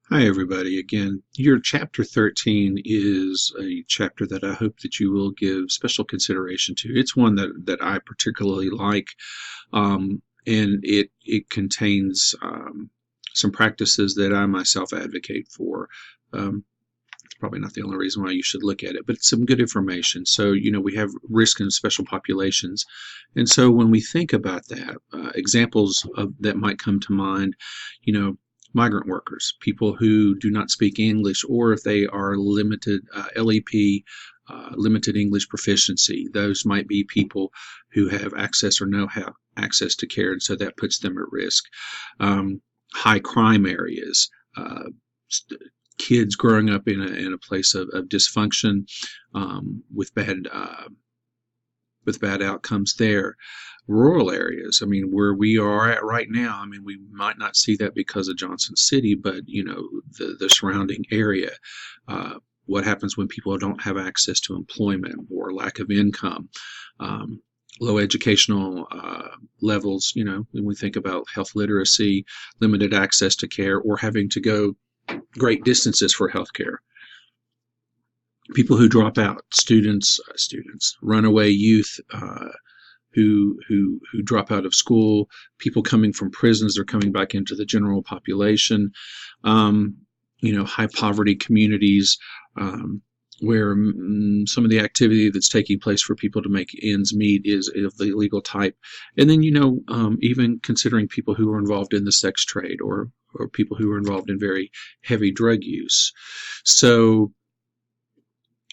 Hi, everybody. Again, your chapter 13 is a chapter that I hope that you will give special consideration to. It's one that I particularly like, and it contains some practices that I myself advocate for. It's probably not the only reason why you should look at it, but it's some good information. So, we have risk in special populations. And so when we think about that, examples of that might come to mind, you know, migrant workers, people who do not speak English, or if they are limited LEP, limited English proficiency, those might be people who have access or have access to care, and so that puts them at risk. High crime areas, kids growing up in a place of dysfunction, with bad outcomes there. Rural areas, I mean, where we are at right now, I mean, we might not see that because of Johnson City, but the surrounding area. What happens when people don't have access to employment or lack of income? Low educational levels, when we think about health literacy, limited access to care, or having to go great distances for health care. People who drop out, students, runaway youth, who drop out of school, people coming from prisons, they're coming back into the general population. High poverty communities, where some of the activity that's taking place for people to make ends meet is of the illegal type. And then, even considering people who are involved in the sex trade, or people who are involved in very heavy drug use. So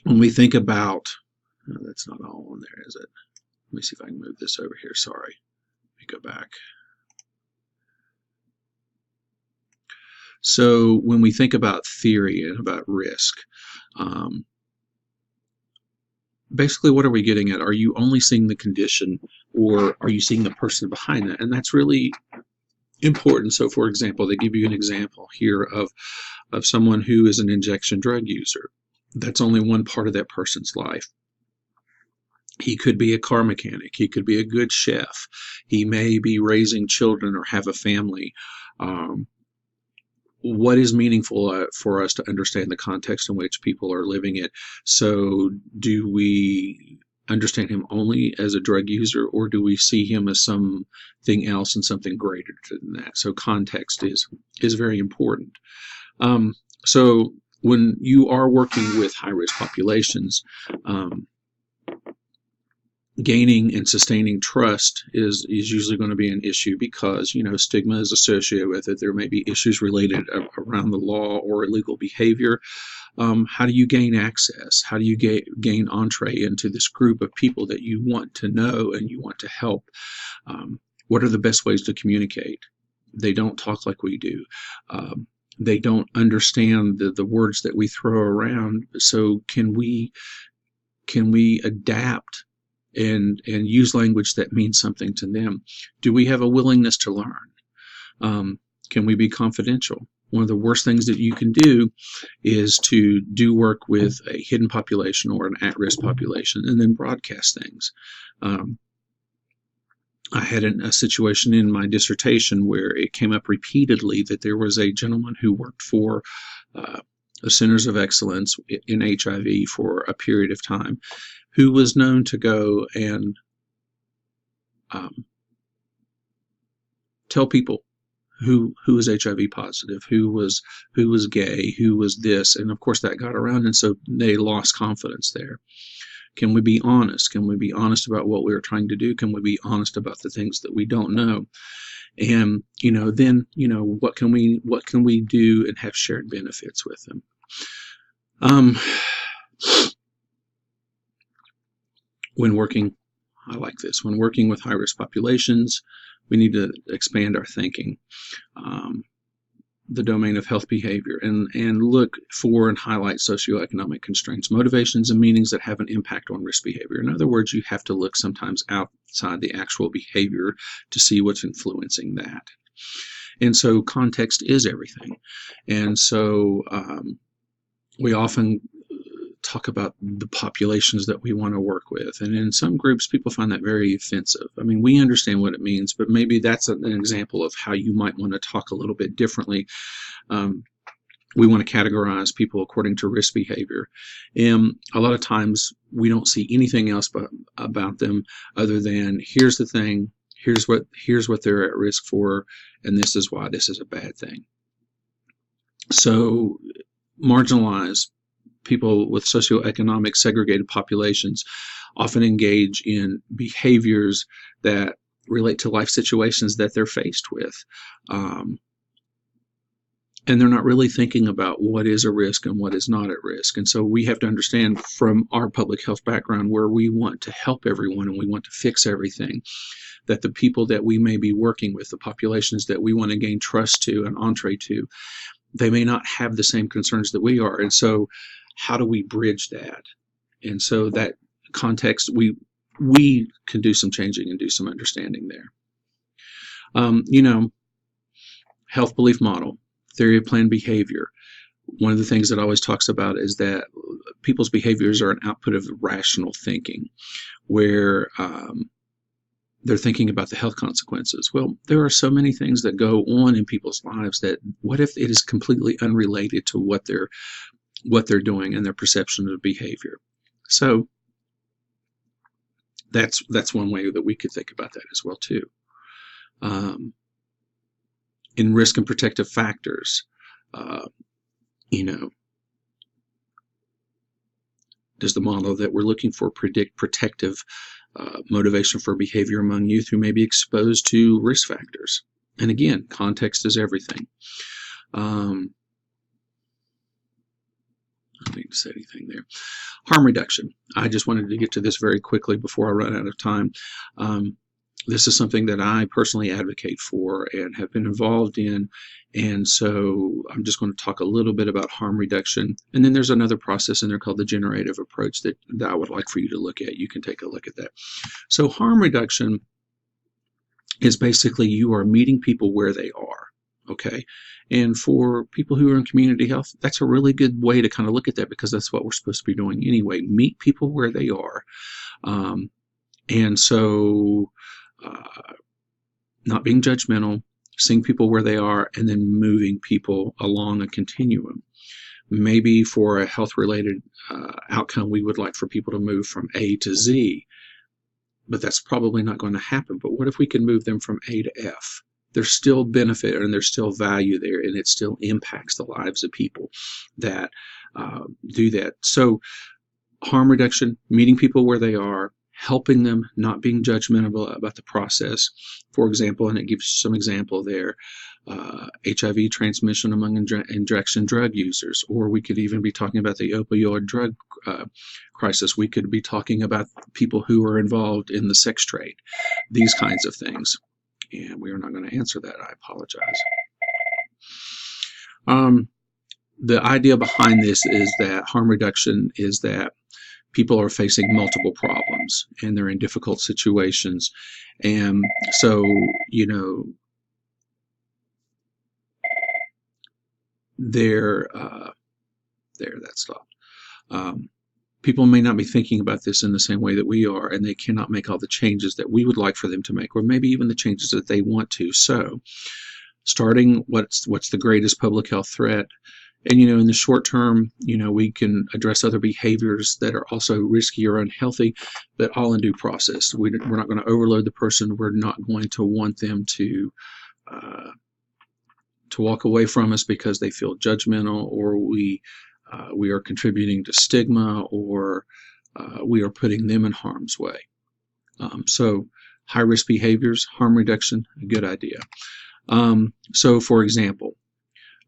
when we think about, that's not all on there, is it? Let me see if I can move this over here. Sorry. Let me go back. So when we think about theory and about risk, basically, what are we getting at? Are you only seeing the condition, or are you seeing the person behind that? And that's really important. So, for example, they give you an example here of someone who is an injection drug user. That's only one part of that person's life. He could be a car mechanic. He could be a good chef. He may be raising children or have a family. What is meaningful for us to understand the context in which people are living it? So do we understand him only as a drug user, or do we see him as something else and something greater than that? So context is very important. So when you are working with high-risk populations, gaining and sustaining trust is usually going to be an issue, because stigma is associated with it. There may be issues related around the law or illegal behavior. How do you gain access? How do you gain entree into this group of people that you want to know and you want to help? What are the best ways to communicate? They don't talk like we do. They don't understand the words that we throw around. So can we adapt and use language that means something to them? Do we have a willingness to learn? Can we be confidential? One of the worst things that you can do is to do work with a hidden population or an at-risk population and then broadcast things. I had a situation in my dissertation where it came up repeatedly that there was a gentleman who worked for the Centers of Excellence in HIV for a period of time, who was known to go and tell people who was HIV positive, who was gay, who was this, and of course that got around, and so they lost confidence there. Can we be honest? Can we be honest about what we are trying to do? Can we be honest about the things that we don't know? And then what can we do and have shared benefits with them? When working, I like this. When working with high-risk populations, we need to expand our thinking, the domain of health behavior, and look for and highlight socioeconomic constraints, motivations, and meanings that have an impact on risk behavior. In other words, you have to look sometimes outside the actual behavior to see what's influencing that. And so context is everything. And so we often talk about the populations that we want to work with. And in some groups, people find that very offensive. I mean, we understand what it means, but maybe that's an example of how you might want to talk a little bit differently. we want to categorize people according to risk behavior. And a lot of times we don't see anything else about them other than here's the thing, here's what they're at risk for, and this is why this is a bad thing. So marginalized people with socioeconomic segregated populations often engage in behaviors that relate to life situations that they're faced with. And they're not really thinking about what is a risk and what is not at risk. And so we have to understand from our public health background, where we want to help everyone and we want to fix everything, that the people that we may be working with, the populations that we want to gain trust to and entree to, they may not have the same concerns that we are. And so how do we bridge that? And so that context, we can do some changing and do some understanding there. Health belief model, theory of planned behavior. One of the things that always talks about is that people's behaviors are an output of rational thinking, where they're thinking about the health consequences. Well, there are so many things that go on in people's lives that what if it is completely unrelated to what they're doing and their perception of behavior? So that's one way that we could think about that as well too. In risk and protective factors, does the model that we're looking for predict protective motivation for behavior among youth who may be exposed to risk factors? And again, context is everything. I don't need to say anything there. Harm reduction. I just wanted to get to this very quickly before I run out of time. This is something that I personally advocate for and have been involved in. And so I'm just going to talk a little bit about harm reduction. And then there's another process in there called the generative approach that I would like for you to look at. You can take a look at that. So harm reduction is basically you are meeting people where they are. Okay. And for people who are in community health, that's a really good way to kind of look at that, because that's what we're supposed to be doing anyway. Meet people where they are. And so not being judgmental, seeing people where they are, and then moving people along a continuum. Maybe for a health-related outcome, we would like for people to move from A to Z, but that's probably not going to happen. But what if we can move them from A to F? There's still benefit and there's still value there, and it still impacts the lives of people that do that. So harm reduction, meeting people where they are, helping them, not being judgmental about the process. For example, and it gives you some example there, HIV transmission among injection drug users, or we could even be talking about the opioid drug crisis. We could be talking about people who are involved in the sex trade, these kinds of things. And we are not going to answer that. I apologize. The idea behind this is that harm reduction is that people are facing multiple problems and they're in difficult situations. And so, that stopped. People may not be thinking about this in the same way that we are, and they cannot make all the changes that we would like for them to make, or maybe even the changes that they want to. So starting what's the greatest public health threat. And, in the short term, we can address other behaviors that are also risky or unhealthy, but all in due process. We're not going to overload the person. We're not going to want them to walk away from us because they feel judgmental, or we are contributing to stigma, or we are putting them in harm's way. So high-risk behaviors, harm reduction, a good idea. So, for example,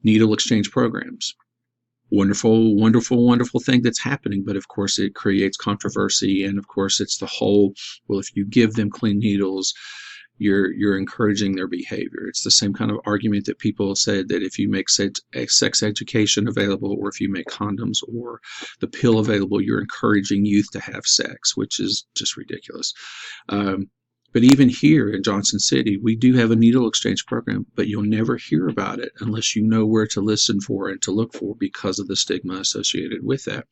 needle exchange programs. Wonderful, wonderful, wonderful thing that's happening, but of course it creates controversy, and of course it's the whole, well, if you give them clean needles, you're encouraging their behavior. It's the same kind of argument that people said that if you make sex education available, or if you make condoms or the pill available, you're encouraging youth to have sex, which is just ridiculous. But even here in Johnson City, we do have a needle exchange program, but you'll never hear about it unless you know where to listen for and to look for, because of the stigma associated with that.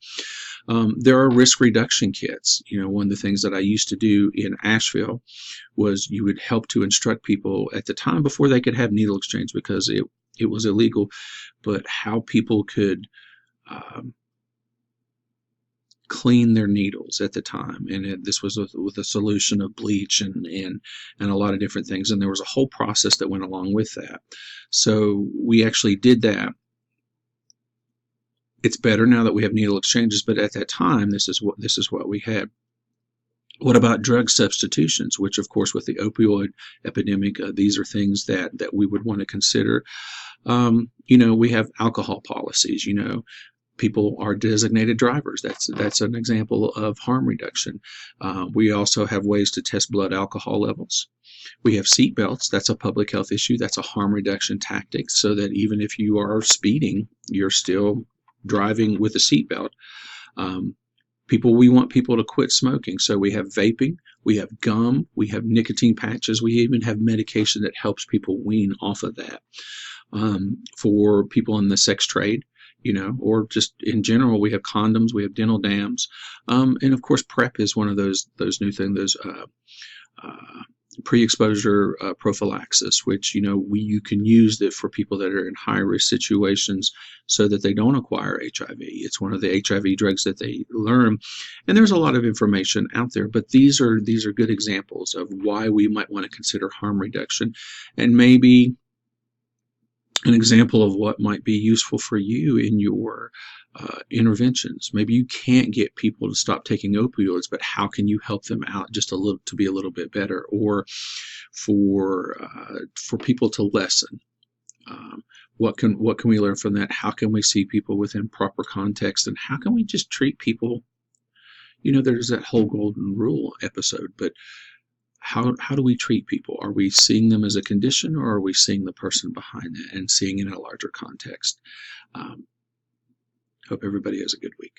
There are risk reduction kits. One of the things that I used to do in Asheville was you would help to instruct people at the time before they could have needle exchange, because it was illegal, but how people could um, clean their needles at the time, and this was with a solution of bleach and a lot of different things, and there was a whole process that went along with that. So we actually did that. It's better now that we have needle exchanges, but at that time, this is what we had. What about drug substitutions, which of course with the opioid epidemic, these are things that we would want to consider. We have alcohol policies. People are designated drivers. That's an example of harm reduction. We also have ways to test blood alcohol levels. We have seat belts. That's a public health issue. That's a harm reduction tactic, so that even if you are speeding, you're still driving with a seatbelt. We want people to quit smoking. So we have vaping, we have gum, we have nicotine patches, we even have medication that helps people wean off of that. For people in the sex trade, or just in general, we have condoms, we have dental dams, and of course, PrEP is one of those new things. Those pre-exposure prophylaxis, which you can use that for people that are in high-risk situations, so that they don't acquire HIV. It's one of the HIV drugs that they learn, and there's a lot of information out there. But these are good examples of why we might want to consider harm reduction, and maybe an example of what might be useful for you in your interventions. Maybe you can't get people to stop taking opioids, but how can you help them out just a little to be a little bit better, or for people to lessen? What can we learn from that? How can we see people within proper context, and how can we just treat people? There's that whole golden rule episode, but how do we treat people? Are we seeing them as a condition, or are we seeing the person behind it and seeing in a larger context? Hope everybody has a good week.